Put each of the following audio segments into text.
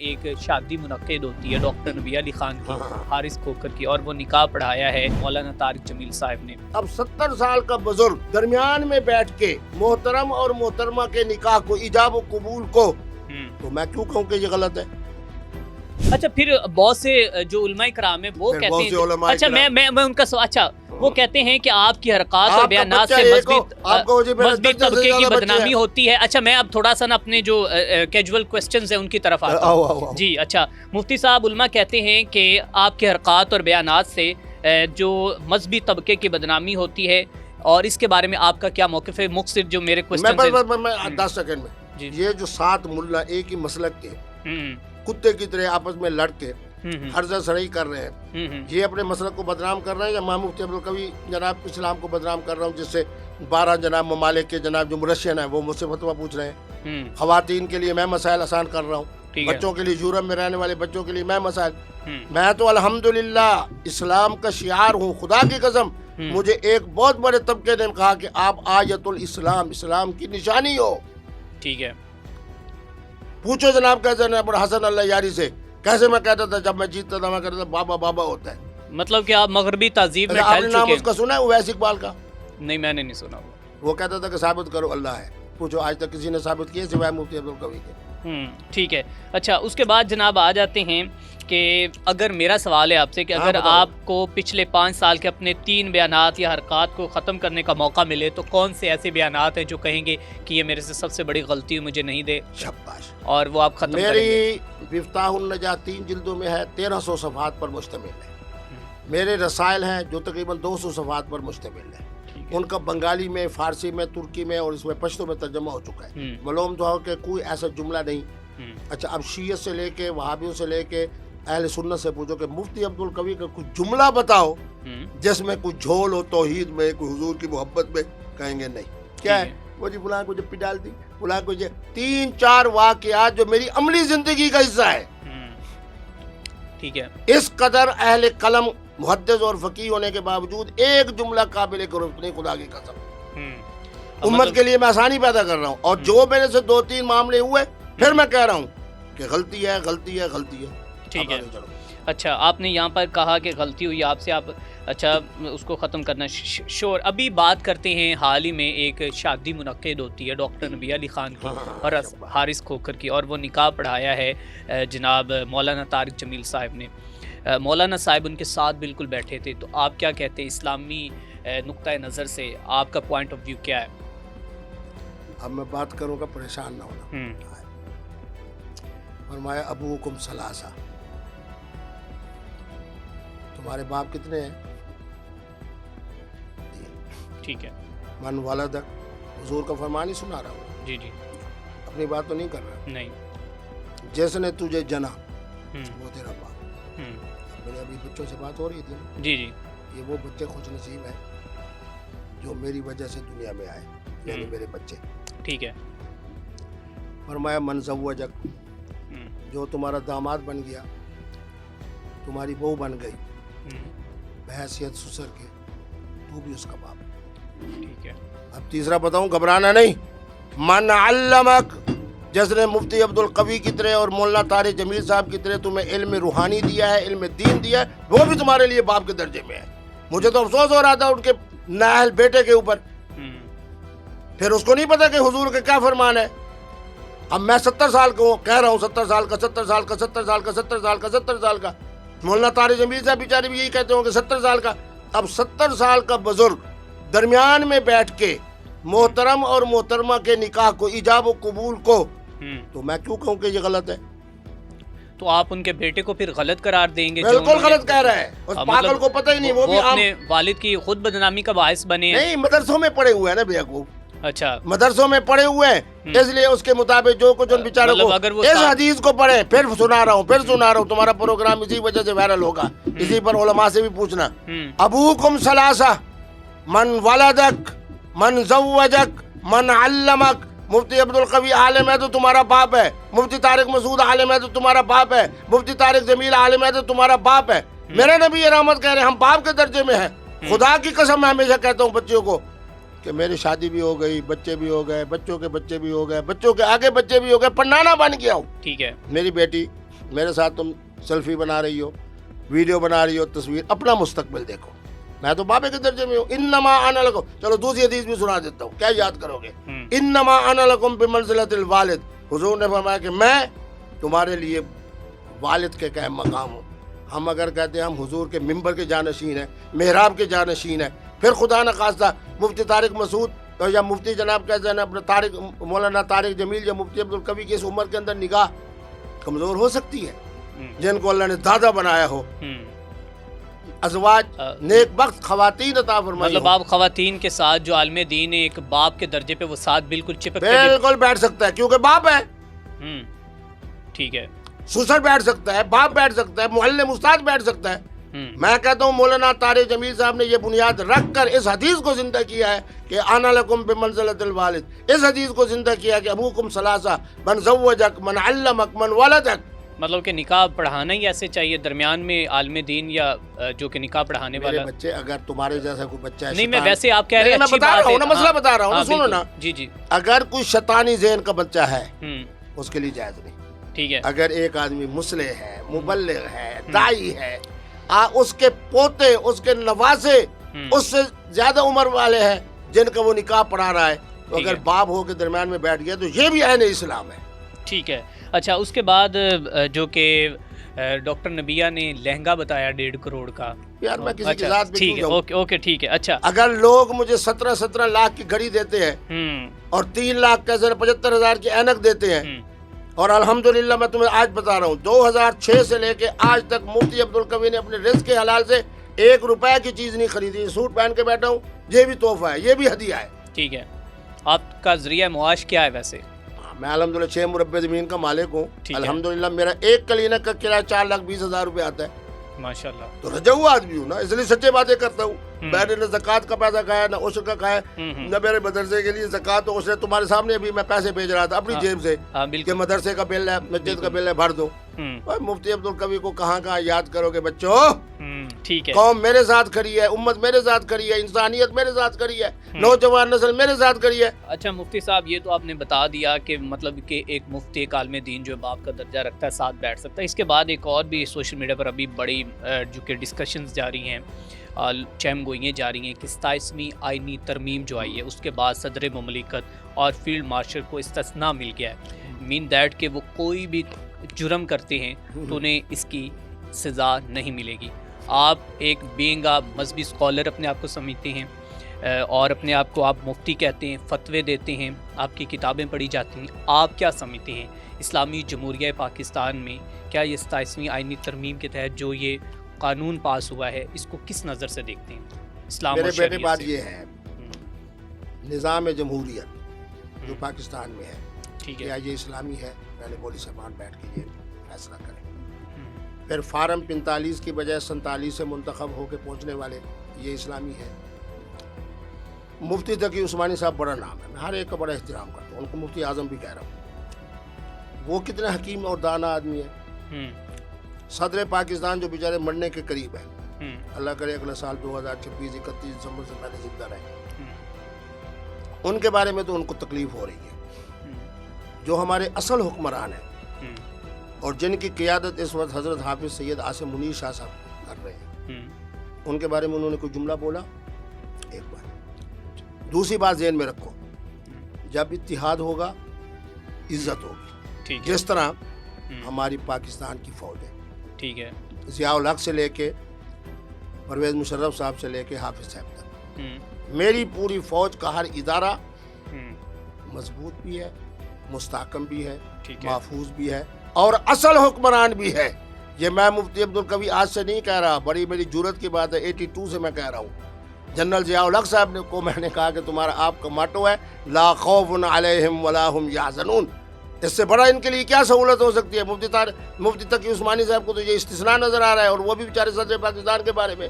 ایک شادی منعقد ہوتی ہے ڈاکٹر نبی علی خان کی حارث کھوکھر کی، اور وہ نکاح پڑھایا ہے مولانا طارق جمیل صاحب نے۔ اب 70 سال کا بزرگ درمیان میں بیٹھ کے محترم اور محترمہ کے نکاح کو ایجاب و قبول کو تو میں کیوں کہوں کہ یہ غلط ہے؟ اچھا، پھر بہت سے جو علماء کرام ہیں وہ کہتے ہیں، اچھا میں ان کا اچھا وہ کہتے ہیں کہ آپ کی حرکات اور بیانات سے مذہبی طبقے کی بدنامی ہوتی ہے۔ اچھا، میں اب تھوڑا سا نا اپنے جو کیجول کوسچنز ہیں ان کی طرف آتا ہوں۔ جی اچھا، مفتی صاحب، علماء کہتے ہیں کہ آپ کے حرکات اور بیانات سے جو مذہبی طبقے کی بدنامی ہوتی ہے، اور اس کے بارے میں آپ کا کیا موقف ہے؟ مختصر جو میرے کوسچنز ہیں۔ میں 10 سیکنڈ میں، یہ جو 7 ملا ایک ہی مسلک کے کتے کی طرح آپس میں لڑ کے حرزہ سرائی کر رہے ہیں، یہ اپنے مسلک کو بدنام کر رہے ہیں، یا میں مفتی عبدالقوی جناب اسلام کو بدنام کر رہا ہوں، جس سے 12 جناب ممالک کے جناب جو مرشحین ہیں وہ مجھ سے فتویٰ پوچھ رہے ہیں۔ خواتین کے لیے میں مسائل آسان کر رہا ہوں، بچوں کے لیے، یورپ میں رہنے والے بچوں کے لیے میں مسائل، میں تو الحمدللہ اسلام کا شعار ہوں۔ خدا کی قسم، مجھے ایک بہت بڑے طبقے نے کہا کہ آپ آیت الاسلام، اسلام کی نشانی ہو۔ ٹھیک ہے، پوچھو جناب کیسے جناب حسن اللہ یاری سے، کیسے میں کہتا تھا جب میں جیتتا تھا، میں کہتا تھا بابا بابا ہوتا ہے۔ مطلب کہ آپ مغربی تہذیب میں آپ ڈھل نے نام چکے اس کا سنا ہے اویس اقبال کا؟ نہیں، میں نے نہیں سنا وہ کہتا تھا کہ ثابت کرو اللہ ہے۔ پوچھو آج تک کسی نے ثابت کیا سوائے مفتی عبدالقوی کے؟ ٹھیک ہے۔ اچھا، اس کے بعد جناب آ جاتے ہیں کہ اگر میرا سوال ہے آپ سے کہ اگر آپ کو پچھلے 5 سال کے اپنے 3 بیانات یا حرکات کو ختم کرنے کا موقع ملے تو کون سے ایسے بیانات ہیں جو کہیں گے کہ یہ میرے سے سب سے بڑی غلطی ہے، مجھے نہیں دے، شاباش، اور وہ آپ ختم کریں گے؟ میری مفتاح النجاہ 3 جلدوں میں ہے، 1300 صفحات پر مشتمل ہے۔ میرے رسائل ہیں جو تقریباً 200 صفحات پر مشتمل ہے، ان کا بنگالی میں، فارسی میں، ترکی میں اور اس میں پشتو میں ترجمہ ہو چکا ہے۔ معلوم تو ہو کہ کوئی ایسا جملہ نہیں۔ اچھا، اب شیعت سے لے کے وہابیوں سے لے کے اہل سنت سے پوچھو کہ مفتی عبدالقوی کا کچھ جملہ بتاؤ جس میں کچھ جھول ہو توحید میں، کوئی حضور کی محبت میں، کہیں گے نہیں۔ کیا ہے وہ جی فلاں کو جب ڈال دی، فلاں کو 3-4 واقعات جو میری عملی زندگی کا حصہ ہے۔ ٹھیک ہے، اس قدر اہل قلم محدث اور فقیہ ہونے کے باوجود ایک جملہ قابل گرفت نہیں، خدا کی قسم۔ امت کے لیے میں آسانی پیدا کر رہا ہوں، اور جو میرے سے 2-3 معاملے ہوئے پھر میں کہہ رہا ہوں کہ غلطی ہے، غلطی ہے، غلطی ہے۔ ٹھیک ہے۔ اچھا، آپ نے یہاں پر کہا کہ غلطی ہوئی آپ سے، آپ اچھا اس کو ختم کرنا شور۔ ابھی بات کرتے ہیں، حال ہی میں ایک شادی منعقد ہوتی ہے ڈاکٹر نبی علی خان کی اور حارث کھوکھر کی، اور وہ نکاح پڑھایا ہے جناب مولانا طارق جمیل صاحب نے۔ مولانا صاحب ان کے ساتھ بالکل بیٹھے تھے، تو آپ کیا کہتے ہیں اسلامی نقطۂ نظر سے آپ کا پوائنٹ آف ویو کیا ہے؟ اب میں بات کروں گا، پریشان نہ ہونا۔ فرمایا ابوکم ثلاثہ، تمہارے باپ کتنے ہیں؟ 3۔ ٹھیک ہے، من ولدک، حضور کا فرمان ہی سنا رہا ہوں، جی جی، اپنی بات تو نہیں کر رہا۔ نہیں، جس نے تجھے جنا وہ تیرا باپ۔ میرے ابھی بچوں سے بات ہو رہی تھی، جی جی، یہ وہ بچے خوش نصیب ہیں جو میری وجہ سے دنیا میں آئے، یعنی میرے بچے۔ ٹھیک ہے، فرمایا من زوجک، جو تمہارا داماد بن گیا، تمہاری بہو بن گئی بحیثیت سسر کے، تو بھی اس کا باپ ہے۔ ٹھیک ہے، اب تیسرا بتاؤں، گھبرانا نہیں۔ من علمک، جس نے مفتی عبدالقوی کی طرح اور مولانا طارق جمیل صاحب کی طرح تمہیں علم روحانی دیا ہے، علم دین دیا ہے، وہ بھی تمہارے لیے باپ کے درجے میں ہے۔ مجھے تو افسوس ہو رہا تھا ان کے نااہل بیٹے کے اوپر، پھر اس کو نہیں پتا کہ حضور کا کیا فرمان ہے۔ اب میں 70 سال کو کہہ رہا ہوں، 70 سال کا، 70 سال کا، 70 سال کا، 70 سال کا، 70 سال کا۔ مولانا طارق جمیل صاحب بیچارے بھی یہی کہتے ہوں کہ 70 سال کا۔ اب 70 سال کا بزرگ درمیان میں بیٹھ کے محترم اور محترمہ کے نکاح کو، ایجاب و قبول کو تو میں کیوں کہوں کہ یہ غلط ہے؟ تو آپ ان کے بیٹے کو پھر غلط قرار دیں گے؟ بالکل غلط کہہ رہا ہے، اس پاگل کو پتہ ہی نہیں، وہ بھی اپنے والد کی خود بدنامی کا باعث بنے ہیں۔ نہیں، مدرسوں میں پڑے ہوئے ہیں نا بیوقوف، اچھا، مدرسوں میں پڑے ہوئے ہیں، اس لیے اس کے مطابق جو کچھ ان بیچاروں کو اس حدیث کو پڑھیں۔ پھر سنا رہا ہوں، تمہارا پروگرام اسی وجہ سے وائرل ہوگا، اسی پر علماء سے بھی پوچھنا۔ ابوکم ثلاثہ، من ولدک، من زوجک، من علمک۔ مفتی عبدالقوی عالم ہے تو تمہارا باپ ہے، مفتی طارق مسعود عالم ہے تو تمہارا باپ ہے، مفتی طارق جمیل عالم ہے تو تمہارا باپ ہے۔ میرے نبی رحمت کہہ رہے ہیں ہم باپ کے درجے میں ہیں۔ خدا کی قسم میں ہمیشہ کہتا ہوں بچوں کو کہ میری شادی بھی ہو گئی، بچے بھی ہو گئے، بچوں کے بچے بھی ہو گئے، بچوں کے آگے بچے بھی ہو گئے، پر نانا بن گیا ہوں۔ ٹھیک ہے، میری بیٹی میرے ساتھ تم سیلفی بنا رہی ہو, ویڈیو بنا رہی ہو, تصویر, اپنا مستقبل دیکھو. میں تو بابے کے درجے میں ہوں. انما انا لکم, چلو دوسری حدیث بھی سنا دیتا ہوں, کیا یاد کرو گے؟ انما انا لکم بمنزلۃ الوالد, حضور نے فرمایا کہ میں تمہارے لیے والد کے قائم مقام ہوں. ہم اگر کہتے ہیں ہم حضور کے ممبر کے جانشین ہیں, محراب کے جانشین ہیں, پھر خدا نہ خواستہ مفتی طارق مسعود یا مفتی جناب کہتے ہیں اپنے مولانا طارق جمیل یا مفتی عبدالقوی کی اس عمر کے اندر نگاہ کمزور ہو سکتی ہے, جن کو اللہ نے دادا بنایا ہو, ازواج نیک بخت خواتین عطا فرمائی. مطلب آپ خواتین کے ساتھ جو عالم دین ہے ایک باپ کے درجے پہ وہ ساتھ بالکل چپک کے بالکل بیٹھ سکتا ہے, کیونکہ باپ ہے. ٹھیک ہے, سسر بیٹھ سکتا ہے, باپ بیٹھ سکتا ہے, معلم استاد بیٹھ سکتا ہے. میں کہتا ہوں مولانا طارق جمیل صاحب نے یہ بنیاد رکھ کر اس حدیث کو زندہ کیا ہے کہ انا لکم بمنزلۃ الوالد. اس حدیث کو زندہ کیا کہ ابوکم ثلاثہ من زوجک من علمک من ولدک. مطلب کہ نکاح پڑھانا ہی ایسے چاہیے درمیان میں عالم دین یا جو کہ نکاح پڑھانے والا. میرے بچے اگر تمہارے جیسا کوئی بچہ ہے, نہیں میں ویسے آپ کہہ رہے ہیں میں بتا رہا ہوں نا, مسئلہ بتا رہا ہوں نا, سنو نا. جی جی, اگر کوئی شیطانی ذہن کا بچہ ہے اس کے لیے جائز نہیں. ٹھیک ہے, اگر ایک آدمی مصلح ہے, مبلغ ہے, داعی ہے, اس کے پوتے, اس کے نواسے اس سے زیادہ عمر والے ہیں جن کا وہ نکاح پڑھا رہا ہے, تو اگر باپ ہو کے درمیان میں بیٹھ گیا تو یہ بھی عین اسلام ہے. ٹھیک ہے. اچھا, اس کے بعد جو کہ ڈاکٹر نبیہ نے لہنگا بتایا 1.5 کروڑ کا. یار میں کسی کی ذات پہ ٹھیک ہے, اوکے ٹھیک ہے. اچھا, اگر لوگ مجھے 17 لاکھ کی گھڑی دیتے ہیں اور 3 لاکھ کا 75,000 کی اینک دیتے ہیں, اور الحمدللہ میں تمہیں آج بتا رہا ہوں 2006 سے لے کے آج تک مفتی عبدالقوی نے اپنے رزق کے حلال سے 1 روپے کی چیز نہیں خریدی. سوٹ پہن کے بیٹھا ہوں, یہ بھی تحفہ ہے, یہ بھی ہدیہ ہے. ٹھیک ہے. آپ کا ذریعہ معاش کیا ہے ویسے؟ میں الحمدللہ 6 مربع زمین کا مالک ہوں. الحمدللہ میرا ایک کلینک کا کرایہ 4,20,000 روپے آتا ہے. ماشاءاللہ. تو رجوع آدمی ہوں نا, اس لیے سچے باتیں کرتا ہوں. میں نے نہ زکوٰۃ کا پیسہ کھایا, نہ عشر کا کھایا, نہ میرے مدرسے کے لیے زکوٰۃ و عشر. تمہارے سامنے ابھی میں پیسے بھیج رہا تھا اپنی جیب سے کہ مدرسے کا بل ہے, مسجد کا بل ہے, بھر دو. مفتی عبدالقوی کو کہاں کہاں یاد کرو گے بچوں. ٹھیک ہے, قوم میرے ساتھ کھڑی ہے, امت میرے ساتھ کھڑی ہے, انسانیت میرے ساتھ کھڑی ہے, نوجوان نسل میرے ساتھ کھڑی ہے. اچھا مفتی صاحب, یہ تو آپ نے بتا دیا کہ مطلب کہ ایک مفتی, ایک عالم دین جو باپ کا درجہ رکھتا ہے ساتھ بیٹھ سکتا ہے. اس کے بعد ایک اور بھی سوشل میڈیا پر ابھی بڑی جو کہ ڈسکشنز جاری ہیں, چہم گوئیاں جاری ہیں کہ 27ویں آئینی ترمیم جو آئی ہے اس کے بعد صدر مملکت اور فیلڈ مارشل کو استثناء مل گیا ہے. مین دیٹ کہ وہ کوئی بھی جرم کرتے ہیں تو انہیں اس کی سزا نہیں ملے گی. آپ ایک بینگ مذہبی اسکالر اپنے آپ کو سمجھتے ہیں اور اپنے آپ کو آپ مفتی کہتے ہیں, فتوے دیتے ہیں, آپ کی کتابیں پڑھی جاتی ہیں. آپ کیا سمجھتے ہیں اسلامی جمہوریہ پاکستان میں کیا یہ 27ویں آئینی ترمیم کے تحت جو یہ قانون پاس ہوا ہے اس کو کس نظر سے دیکھتے ہیں اسلام میرے اور شریعت بیٹے بات سے؟ یہ ہے, نظام جمہوریت جو پاکستان میں ہے, ٹھیک ہے, کیا یہ اسلامی ہے؟ پہلے بولی سرمان بیٹھ کے یہ فیصلہ کریں. پھر فارم 45 کی بجائے 47 سے منتخب ہو کے پہنچنے والے, یہ اسلامی ہے؟ مفتی تقی عثمانی صاحب بڑا نام ہے, میں ہر ایک کا بڑا احترام کرتا ہوں, ان کو مفتی اعظم بھی کہہ رہا ہوں. وہ کتنے حکیم اور دانا آدمی ہے. صدر پاکستان جو بیچارے مرنے کے قریب ہے, اللہ کرے اگلا سال 2026 31 دسمبر سے پہلے زندہ رہے, ان کے بارے میں تو ان کو تکلیف ہو رہی ہے. جو ہمارے اصل حکمران ہیں اور جن کی قیادت اس وقت حضرت حافظ سید عاصم منیر شاہ صاحب کر رہے ہیں, ان کے بارے میں انہوں نے کوئی جملہ بولا؟ ایک بار. دوسری بات ذہن میں رکھو, جب اتحاد ہوگا عزت ہوگی. جس طرح ہماری پاکستان کی فوج ہے, ٹھیک ہے, ضیاء الحق سے لے کے پرویز مشرف صاحب سے لے کے حافظ صاحب تک, میری پوری فوج کا ہر ادارہ مضبوط بھی ہے, مستحکم بھی ہے, محفوظ بھی ہے اور اصل حکمران بھی ہے. یہ میں مفتی عبدالقوی آج سے نہیں کہہ رہا, بڑی بڑی جرت کی بات ہے, 82 سے میں کہہ رہا ہوں. جنرل ضیاء الحق صاحب نے کو میں نے کہا کہ تمہارا آپ کا ماٹو ہے لا خوف علیہم ولا هم یحزنون. اس سے بڑا ان کے لیے کیا سہولت ہو سکتی ہے؟ مفتی تقی عثمانی صاحب کو تو یہ استثناء نظر آ رہا ہے, اور وہ بھی بیچارے صدر پاکستان کے بارے میں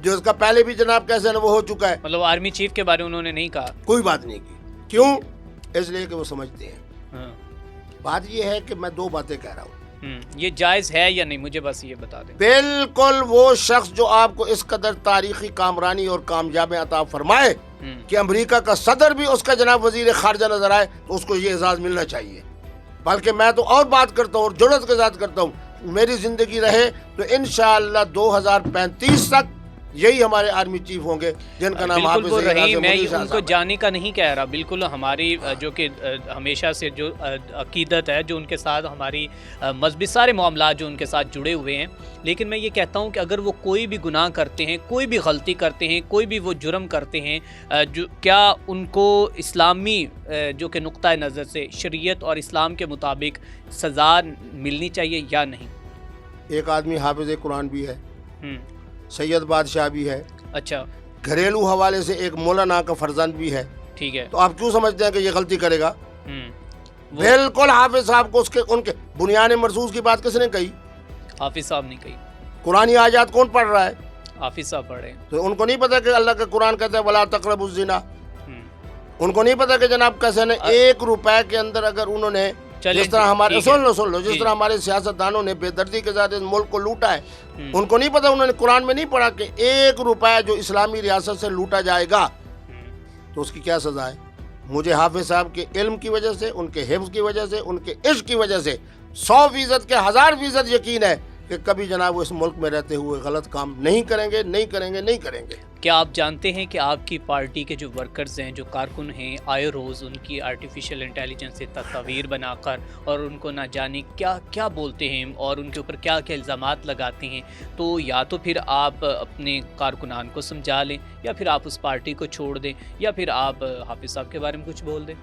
جو اس کا پہلے بھی جناب کیسے وہ ہو چکا ہے. مطلب آرمی چیف کے بارے میں انہوں نے نہیں کہا, کوئی بات نہیں کی. کیوں؟ اس لیے کہ وہ سمجھتے ہیں. بات یہ ہے کہ میں 2 باتیں کہہ رہا ہوں, یہ جائز ہے یا نہیں, مجھے بس یہ بتا دیں. بالکل وہ شخص جو آپ کو اس قدر تاریخی کامرانی اور کامیابی عطا فرمائے کہ امریکہ کا صدر بھی اس کا جناب وزیر خارجہ نظر آئے, تو اس کو یہ اعزاز ملنا چاہیے. بلکہ میں تو اور بات کرتا ہوں اور جرأت کے ساتھ کرتا ہوں, میری زندگی رہے تو انشاءاللہ 2035 تک یہی ہمارے آرمی چیف ہوں گے جن کا نام بالکل وہ رہی. میں ان کو جانے کا نہیں کہہ رہا, بالکل ہماری جو کہ ہمیشہ سے جو عقیدت ہے, جو ان کے ساتھ ہماری مذہبی سارے معاملات جو ان کے ساتھ جڑے ہوئے ہیں, لیکن میں یہ کہتا ہوں کہ اگر وہ کوئی بھی گناہ کرتے ہیں, کوئی بھی غلطی کرتے ہیں, کوئی بھی وہ جرم کرتے ہیں, جو کیا ان کو اسلامی جو کہ نقطہ نظر سے شریعت اور اسلام کے مطابق سزا ملنی چاہیے یا نہیں؟ ایک آدمی حافظ قرآن بھی ہے, سید بادشاہ بھی ہے, اچھا, گھریلو حوالے سے ایک مولانا کا فرزند بھی ہے, ٹھیک ہے, تو آپ کیوں سمجھتے ہیں کہ یہ غلطی کرے گا؟ بالکل حافظ صاحب کو ان کے بنیان مرصوص کی بات کس نے کہی؟ حافظ صاحب نے کہی. قرآنی آیات کون پڑھ رہا ہے؟ حافظ صاحب پڑھ رہے ہیں. تو ان کو نہیں پتا کہ اللہ کا قرآن کہتا ہے ولا تقربوا الزنا؟ ان کو نہیں پتا کہ جناب کیسے نے 1 روپے کے اندر اگر انہوں نے جس طرح ہمارے سن لو جس طرح ہمارے سیاستدانوں نے بے دردی کے ساتھ اس ملک کو لوٹا ہے, ان کو نہیں پتا, انہوں نے قرآن میں نہیں پڑھا کہ 1 روپے جو اسلامی ریاست سے لوٹا جائے گا تو اس کی کیا سزا ہے. مجھے حافظ صاحب کے علم کی وجہ سے, ان کے حفظ کی وجہ سے, ان کے عشق کی وجہ سے 100% کے 1000% یقین ہے کہ کبھی جناب وہ اس ملک میں رہتے ہوئے غلط کام نہیں کریں گے, نہیں کریں گے, نہیں کریں گے. کیا آپ جانتے ہیں کہ آپ کی پارٹی کے جو ورکرز ہیں, جو کارکن ہیں, آئے روز ان کی آرٹیفیشیل انٹیلیجنس سے تصاویر بنا کر اور ان کو نہ جانے کیا کیا بولتے ہیں اور ان کے اوپر کیا کیا الزامات لگاتے ہیں, تو یا تو پھر آپ اپنے کارکنان کو سمجھا لیں یا پھر آپ اس پارٹی کو چھوڑ دیں یا پھر آپ حافظ صاحب کے بارے میں کچھ بول دیں.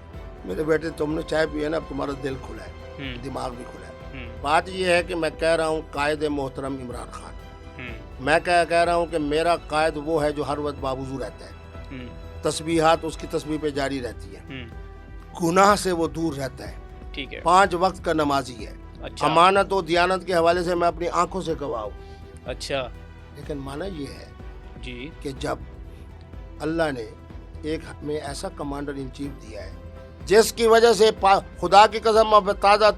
میرے بیٹے تم نے چائے پی ہے نا, اب تمہارا دل کھلا ہے, دماغ بھی کھلا ہے. بات یہ ہے کہ میں کہہ رہا ہوں قائد محترم عمران خان, میں کہہ رہا ہوں کہ میرا قائد وہ ہے جو ہر وقت باوضو رہتا ہے, تسبیحات اس کی تسبیح پہ جاری رہتی ہے, گناہ سے وہ دور رہتا ہے, ٹھیک ہے, 5 وقت کا نمازی ہے, امانت و دیانت کے حوالے سے میں اپنی آنکھوں سے گواہ ہوں. اچھا, لیکن مانا یہ ہے جی کہ جب اللہ نے ایک ہمیں ایسا کمانڈر ان چیف دیا ہے جس کی وجہ سے خدا کی قسم میں تازہ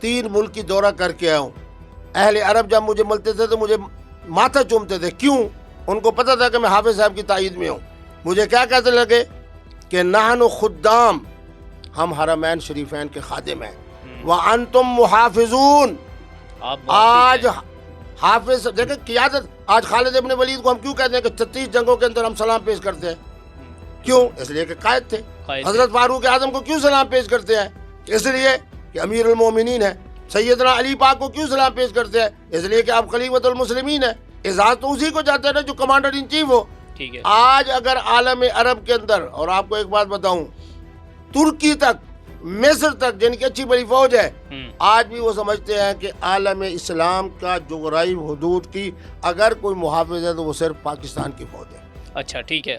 3 ملک کی دورہ کر کے آیا ہوں, اہل عرب جب مجھے ملتے تھے تو مجھے ماتھا چومتے تھے. کیوں؟ ان کو پتہ تھا کہ میں حافظ صاحب کی تائید میں ہوں. مجھے کیا کہتے لگے کہ نحن خدام, ہم حرمین شریفین کے خادم ہیں, وانتم محافظون. آج حافظ دیکھیں قیادت, آج خالد ابن ولید کو ہم کیوں کہتے ہیں کہ 36 جنگوں کے اندر ہم سلام پیش کرتے ہیں؟ کیوں؟ اس لیے کہ قائد تھے. حضرت فاروق اعظم کو کیوں سلام پیش کرتے ہیں؟ اس لیے کہ امیر المومنین ہے. سیدنا علی پاک کو کیوں سلام پیش کرتے ہیں؟ اس لیے کہ آپ خلیفۃ المسلمین ہیں. اعزاز تو اسی کو جاتے ہیں نا جو کمانڈر ان چیف ہو. ٹھیک ہے. آج اگر عالم عرب کے اندر, اور آپ کو ایک بات بتاؤں, ترکی تک, مصر تک جن کی اچھی بڑی فوج ہے, آج بھی وہ سمجھتے ہیں کہ عالم اسلام کا جغرافی حدود کی اگر کوئی محافظ ہے تو وہ صرف پاکستان کی فوج ہے. اچھا, ٹھیک ہے.